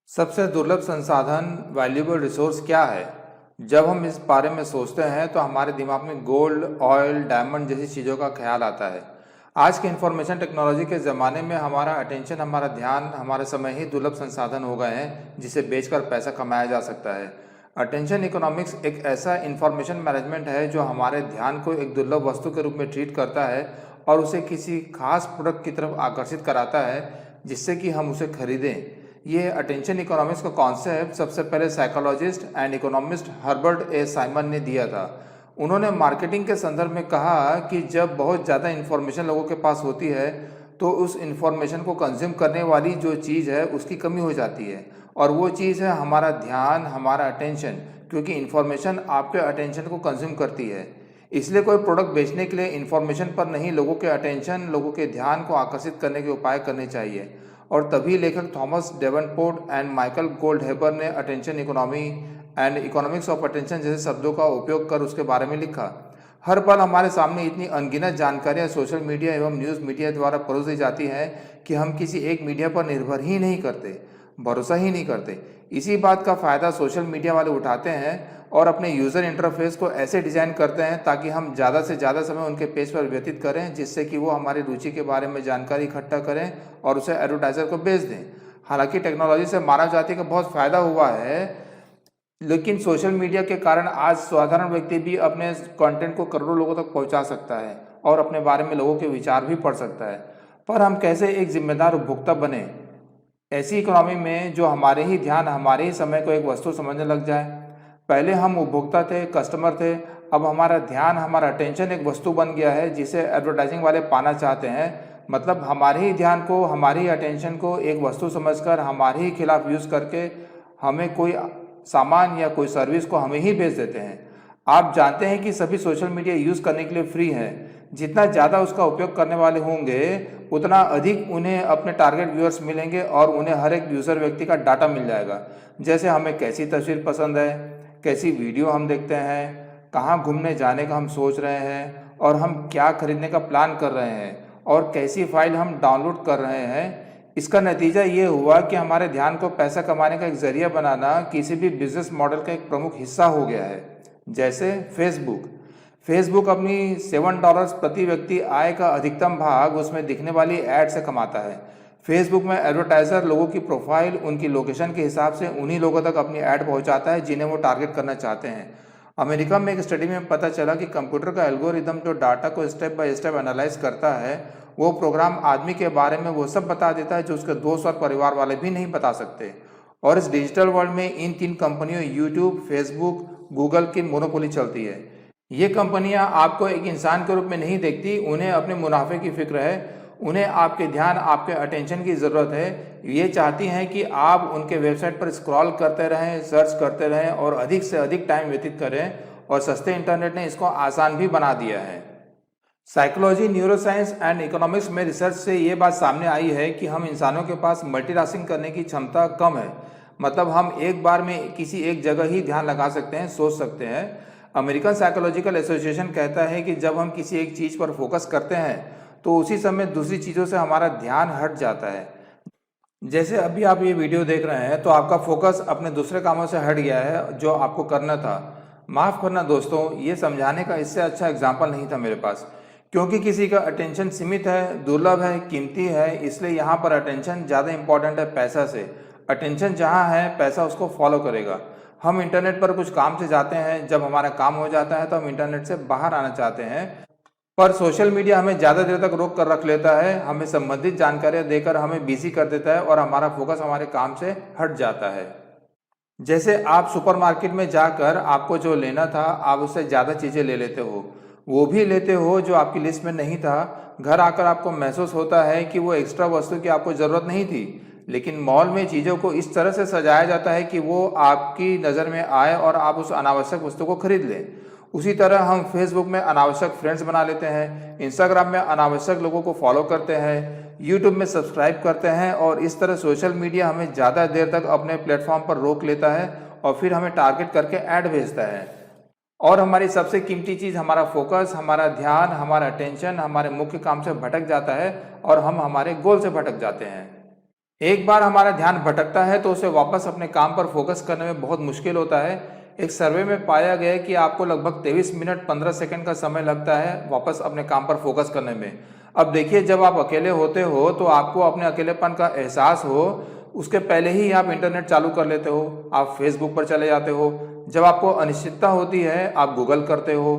सबसे दुर्लभ संसाधन वैल्यूएबल रिसोर्स क्या है? जब हम इस बारे में सोचते हैं तो हमारे दिमाग में गोल्ड, ऑयल, डायमंड जैसी चीज़ों का ख्याल आता है। आज के इंफॉर्मेशन टेक्नोलॉजी के ज़माने में हमारा अटेंशन, हमारा ध्यान, हमारा समय ही दुर्लभ संसाधन हो गए हैं जिसे बेचकर पैसा कमाया जा सकता है। अटेंशन इकोनॉमिक्स एक ऐसा इंफॉर्मेशन मैनेजमेंट है जो हमारे ध्यान को एक दुर्लभ वस्तु के रूप में ट्रीट करता है और उसे किसी खास प्रोडक्ट की तरफ आकर्षित कराता है जिससे कि हम उसे खरीदें। ये अटेंशन इकोनॉमिक्स का कॉन्सेप्ट सबसे पहले psychologist and economist Herbert A Simon ने दिया था। उन्होंने मार्केटिंग के संदर्भ में कहा कि जब बहुत ज़्यादा इन्फॉर्मेशन लोगों के पास होती है तो उस इन्फॉर्मेशन को कंज्यूम करने वाली जो चीज़ है उसकी कमी हो जाती है, और वो चीज़ है हमारा ध्यान, हमारा अटेंशन, क्योंकि इन्फॉर्मेशन आपके अटेंशन को कंज्यूम करती है। इसलिए कोई प्रोडक्ट बेचने के लिए इन्फॉर्मेशन पर नहीं, लोगों के अटेंशन, लोगों के ध्यान को आकर्षित करने के उपाय करने चाहिए। और तभी लेखक थॉमस डेवनपोर्ट एंड माइकल गोल्डहेबर ने attention economy and economics of attention जैसे शब्दों का उपयोग कर उसके बारे में लिखा। हर पल हमारे सामने इतनी अनगिनत जानकारियां सोशल मीडिया एवं न्यूज़ मीडिया द्वारा परोस दी जाती हैं कि हम किसी एक मीडिया पर निर्भर ही नहीं करते, भरोसा ही नहीं करते। इसी बात का फ़ायदा सोशल मीडिया वाले उठाते हैं और अपने यूज़र इंटरफेस को ऐसे डिज़ाइन करते हैं ताकि हम ज़्यादा से ज़्यादा समय उनके पेज पर व्यतीत करें, जिससे कि वो हमारी रुचि के बारे में जानकारी इकट्ठा करें और उसे एडवर्टाइज़र को बेच दें। हालांकि टेक्नोलॉजी से मानव जाति का बहुत फ़ायदा हुआ है, लेकिन सोशल मीडिया के कारण आज साधारण व्यक्ति भी अपने कंटेंट को करोड़ों लोगों तक पहुंचा सकता है और अपने बारे में लोगों के विचार भी पढ़ सकता है। पर हम कैसे एक जिम्मेदार उपभोक्ता बने ऐसी इकोनॉमी में जो हमारे ही ध्यान, हमारे ही समय को एक वस्तु समझने लग जाए? पहले हम उपभोक्ता थे, कस्टमर थे, अब हमारा ध्यान, हमारा अटेंशन एक वस्तु बन गया है जिसे एडवर्टाइजिंग वाले पाना चाहते हैं। मतलब हमारे ही ध्यान को, हमारी ही अटेंशन को एक वस्तु समझकर हमारे ही खिलाफ यूज़ करके हमें कोई सामान या कोई सर्विस को हमें ही बेच देते हैं। आप जानते हैं कि सभी सोशल मीडिया यूज़ करने के लिए फ्री है। जितना ज़्यादा उसका उपयोग करने वाले होंगे उतना अधिक उन्हें अपने टारगेट व्यूअर्स मिलेंगे और उन्हें हर एक यूज़र व्यक्ति का डाटा मिल जाएगा। जैसे हमें कैसी तस्वीर पसंद है, कैसी वीडियो हम देखते हैं, कहाँ घूमने जाने का हम सोच रहे हैं और हम क्या खरीदने का प्लान कर रहे हैं और कैसी फाइल हम डाउनलोड कर रहे हैं। इसका नतीजा ये हुआ कि हमारे ध्यान को पैसा कमाने का एक जरिया बनाना किसी भी बिजनेस मॉडल का एक प्रमुख हिस्सा हो गया है। जैसे फेसबुक अपनी $7 प्रति व्यक्ति आय का अधिकतम भाग उसमें दिखने वाली एड से कमाता है। फेसबुक में एडवर्टाइज़र लोगों की प्रोफाइल, उनकी लोकेशन के हिसाब से उन्हीं लोगों तक अपनी ऐड पहुंचाता है जिन्हें वो टारगेट करना चाहते हैं। अमेरिका में एक स्टडी में पता चला कि कंप्यूटर का एल्गोरिदम जो डाटा को स्टेप बाय स्टेप एनालाइज करता है, वो प्रोग्राम आदमी के बारे में वो सब बता देता है जो उसके दोस्त और परिवार वाले भी नहीं बता सकते। और इस डिजिटल वर्ल्ड में इन 3 कंपनियों यूट्यूब, फेसबुक, गूगल की मोनोपोली चलती है। ये कंपनियां आपको एक इंसान के रूप में नहीं देखती, उन्हें अपने मुनाफे की फिक्र है, उन्हें आपके ध्यान, आपके अटेंशन की ज़रूरत है। ये चाहती हैं कि आप उनके वेबसाइट पर स्क्रॉल करते रहें, सर्च करते रहें और अधिक से अधिक टाइम व्यतीत करें, और सस्ते इंटरनेट ने इसको आसान भी बना दिया है। साइकोलॉजी, न्यूरोसाइंस एंड इकोनॉमिक्स में रिसर्च से ये बात सामने आई है कि हम इंसानों के पास मल्टीटास्किंग करने की क्षमता कम है। मतलब हम एक बार में किसी एक जगह ही ध्यान लगा सकते हैं, सोच सकते हैं। अमेरिकन साइकोलॉजिकल एसोसिएशन कहता है कि जब हम किसी एक चीज़ पर फोकस करते हैं तो उसी समय दूसरी चीज़ों से हमारा ध्यान हट जाता है। जैसे अभी आप ये वीडियो देख रहे हैं तो आपका फोकस अपने दूसरे कामों से हट गया है जो आपको करना था। माफ़ करना दोस्तों, ये समझाने का इससे अच्छा एग्जाम्पल नहीं था मेरे पास, क्योंकि किसी का अटेंशन सीमित है, दुर्लभ है, कीमती है, इसलिए यहाँ पर अटेंशन ज़्यादा इंपॉर्टेंट है पैसा से। अटेंशन जहाँ है पैसा उसको फॉलो करेगा। हम इंटरनेट पर कुछ काम से जाते हैं, जब हमारा काम हो जाता है तो हम इंटरनेट से बाहर आना चाहते हैं, पर सोशल मीडिया हमें ज़्यादा देर तक रोक कर रख लेता है, हमें संबंधित जानकारियाँ देकर हमें बिजी कर देता है और हमारा फोकस हमारे काम से हट जाता है। जैसे आप सुपरमार्केट में जाकर आपको जो लेना था आप उससे ज़्यादा चीज़ें ले लेते हो, वो भी लेते हो जो आपकी लिस्ट में नहीं था। घर आकर आपको महसूस होता है कि वो एक्स्ट्रा वस्तु की आपको ज़रूरत नहीं थी, लेकिन मॉल में चीज़ों को इस तरह से सजाया जाता है कि वो आपकी नज़र में आए और आप उस अनावश्यक वस्तु को खरीद लें। उसी तरह हम फेसबुक में अनावश्यक फ्रेंड्स बना लेते हैं, इंस्टाग्राम में अनावश्यक लोगों को फॉलो करते हैं, यूट्यूब में सब्सक्राइब करते हैं, और इस तरह सोशल मीडिया हमें ज़्यादा देर तक अपने प्लेटफॉर्म पर रोक लेता है और फिर हमें टारगेट करके ऐड भेजता है। और हमारी सबसे कीमती चीज़, हमारा फोकस, हमारा ध्यान, हमारा अटेंशन हमारे मुख्य काम से भटक जाता है और हम हमारे गोल से भटक जाते हैं। एक बार हमारा ध्यान भटकता है तो उसे वापस अपने काम पर फोकस करने में बहुत मुश्किल होता है। एक सर्वे में पाया गया है कि आपको लगभग 23 मिनट 15 सेकंड का समय लगता है वापस अपने काम पर फोकस करने में। अब देखिए, जब आप अकेले होते हो तो आपको अपने अकेलेपन का एहसास हो, उसके पहले ही आप इंटरनेट चालू कर लेते हो, आप फेसबुक पर चले जाते हो। जब आपको अनिश्चितता होती है आप गूगल करते हो।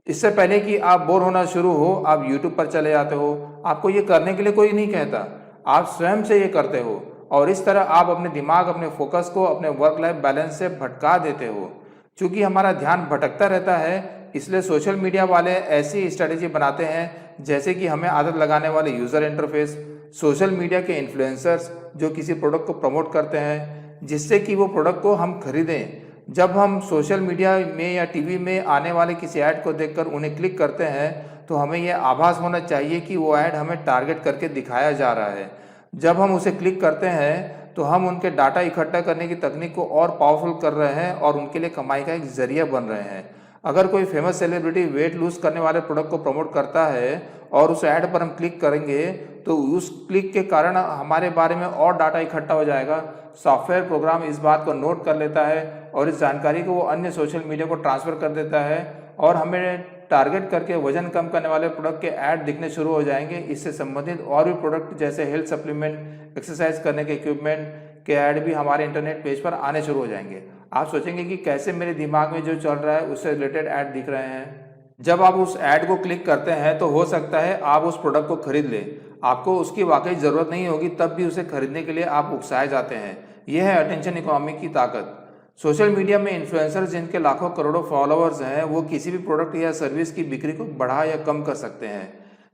इससे पहले कि आप बोर होना शुरू हो आप यूट्यूब पर चले जाते हो। आपको ये करने के लिए कोई नहीं कहता, आप स्वयं से ये करते हो और इस तरह आप अपने दिमाग, अपने फोकस को अपने वर्क लाइफ बैलेंस से भटका देते हो। क्योंकि हमारा ध्यान भटकता रहता है, इसलिए सोशल मीडिया वाले ऐसी स्ट्रेटेजी बनाते हैं जैसे कि हमें आदत लगाने वाले यूज़र इंटरफेस, सोशल मीडिया के इन्फ्लुएंसर्स जो किसी प्रोडक्ट को प्रमोट करते हैं जिससे कि वो प्रोडक्ट को हम खरीदें। जब हम सोशल मीडिया में या टीवी में आने वाले किसी ऐड को देखकर उन्हें क्लिक करते हैं तो हमें यह आभास होना चाहिए कि वो ऐड हमें टारगेट करके दिखाया जा रहा है। जब हम उसे क्लिक करते हैं तो हम उनके डाटा इकट्ठा करने की तकनीक को और पावरफुल कर रहे हैं और उनके लिए कमाई का एक जरिया बन रहे हैं। अगर कोई फेमस सेलिब्रिटी वेट लूज करने वाले प्रोडक्ट को प्रमोट करता है और उस ऐड पर हम क्लिक करेंगे तो उस क्लिक के कारण हमारे बारे में और डाटा इकट्ठा हो जाएगा। सॉफ्टवेयर प्रोग्राम इस बात को नोट कर लेता है और इस जानकारी को वो अन्य सोशल मीडिया को ट्रांसफ़र कर देता है और हमें टारगेट करके वजन कम करने वाले प्रोडक्ट के ऐड दिखने शुरू हो जाएंगे। इससे संबंधित और भी प्रोडक्ट जैसे हेल्थ सप्लीमेंट, एक्सरसाइज करने के इक्विपमेंट के ऐड भी हमारे इंटरनेट पेज पर आने शुरू हो जाएंगे। आप सोचेंगे कि कैसे मेरे दिमाग में जो चल रहा है उससे रिलेटेड ऐड दिख रहे हैं। जब आप उस ऐड को क्लिक करते हैं तो हो सकता है आप उस प्रोडक्ट को खरीद लें। आपको उसकी वाकई ज़रूरत नहीं होगी, तब भी उसे खरीदने के लिए आप उकसाए जाते हैं। यह है अटेंशन इकोनॉमी की ताकत। सोशल मीडिया में इन्फ्लुएंसर्स जिनके लाखों करोड़ों फॉलोअर्स हैं वो किसी भी प्रोडक्ट या सर्विस की बिक्री को बढ़ा या कम कर सकते हैं।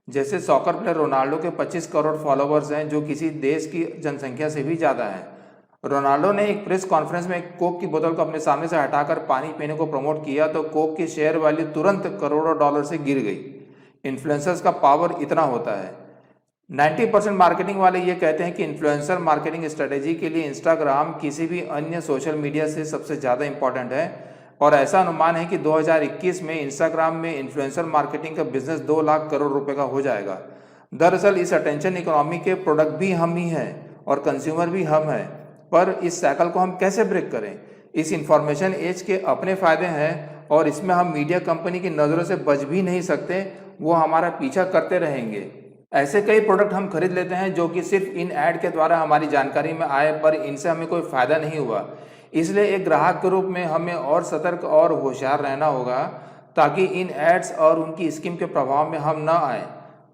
जैसे सॉकर प्लेयर रोनाल्डो के 25 करोड़ फॉलोअर्स हैं जो किसी देश की जनसंख्या से भी ज़्यादा हैं। रोनाल्डो ने एक प्रेस कॉन्फ्रेंस में एक कोक की बोतल को अपने सामने से हटाकर पानी पीने को प्रमोट किया तो कोक की शेयर वैल्यू तुरंत करोड़ों डॉलर से गिर गई। इन्फ्लुएंसर्स का पावर इतना होता है। 90% मार्केटिंग वाले ये कहते हैं कि इन्फ्लुएंसर मार्केटिंग स्ट्रेटेजी के लिए इंस्टाग्राम किसी भी अन्य सोशल मीडिया से सबसे ज़्यादा इंपॉर्टेंट है और ऐसा अनुमान है कि 2021 में इंस्टाग्राम में इन्फ्लुएंसर मार्केटिंग का बिजनेस 2 लाख करोड़ रुपए का हो जाएगा। दरअसल इस अटेंशन इकोनॉमी के प्रोडक्ट भी हम ही हैं और कंज्यूमर भी हम हैं, पर इस साइकिल को हम कैसे ब्रेक करें? इस इंफॉर्मेशन एज के अपने फ़ायदे हैं और इसमें हम मीडिया कंपनी की नज़रों से बच भी नहीं सकते, वो हमारा पीछा करते रहेंगे। ऐसे कई प्रोडक्ट हम खरीद लेते हैं जो कि सिर्फ इन ऐड के द्वारा हमारी जानकारी में आए पर इनसे हमें कोई फ़ायदा नहीं हुआ। इसलिए एक ग्राहक के रूप में हमें और सतर्क और होशियार रहना होगा ताकि इन एड्स और उनकी स्कीम के प्रभाव में हम न आए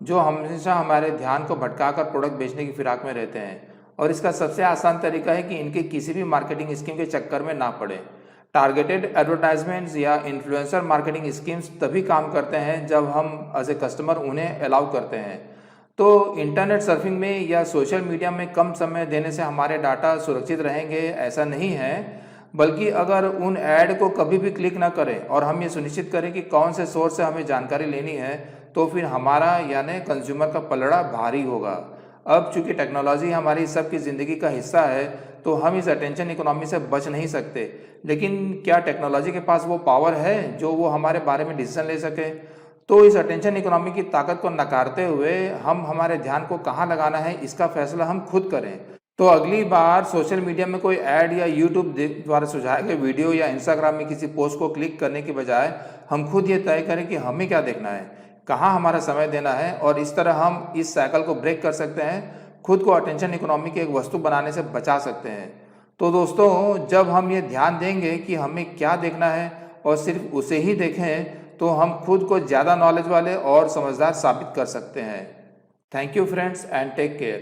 जो हमेशा हमारे ध्यान को भटकाकर प्रोडक्ट बेचने की फिराक में रहते हैं। और इसका सबसे आसान तरीका है कि इनके किसी भी मार्केटिंग स्कीम के चक्कर में ना पड़े। टारगेटेड एडवर्टाइजमेंट्स या इन्फ्लुएंसर मार्केटिंग स्कीम्स तभी काम करते हैं जब हम एज ए कस्टमर उन्हें अलाउ करते हैं। तो इंटरनेट सर्फिंग में या सोशल मीडिया में कम समय देने से हमारे डाटा सुरक्षित रहेंगे ऐसा नहीं है, बल्कि अगर उन ऐड को कभी भी क्लिक ना करें और हम ये सुनिश्चित करें कि कौन से सोर्स से हमें जानकारी लेनी है तो फिर हमारा यानी कंज्यूमर का पलड़ा भारी होगा। अब चूंकि टेक्नोलॉजी हमारी सबकी ज़िंदगी का हिस्सा है तो हम इस अटेंशन इकोनॉमी से बच नहीं सकते, लेकिन क्या टेक्नोलॉजी के पास वो पावर है जो वो हमारे बारे में डिसीजन ले सके? तो इस अटेंशन इकोनॉमी की ताकत को नकारते हुए हम हमारे ध्यान को कहाँ लगाना है इसका फैसला हम खुद करें। तो अगली बार सोशल मीडिया में कोई ऐड या यूट्यूब द्वारा सुझाए गए वीडियो या इंस्टाग्राम में किसी पोस्ट को क्लिक करने की बजाय हम खुद ये तय करें कि हमें क्या देखना है, कहाँ हमारा समय देना है, और इस तरह हम इस साइकिल को ब्रेक कर सकते हैं, खुद को अटेंशन इकोनॉमी की एक वस्तु बनाने से बचा सकते हैं। तो दोस्तों, जब हम ये ध्यान देंगे कि हमें क्या देखना है और सिर्फ उसे ही देखें तो हम खुद को ज़्यादा नॉलेज वाले और समझदार साबित कर सकते हैं। Thank you friends and take care.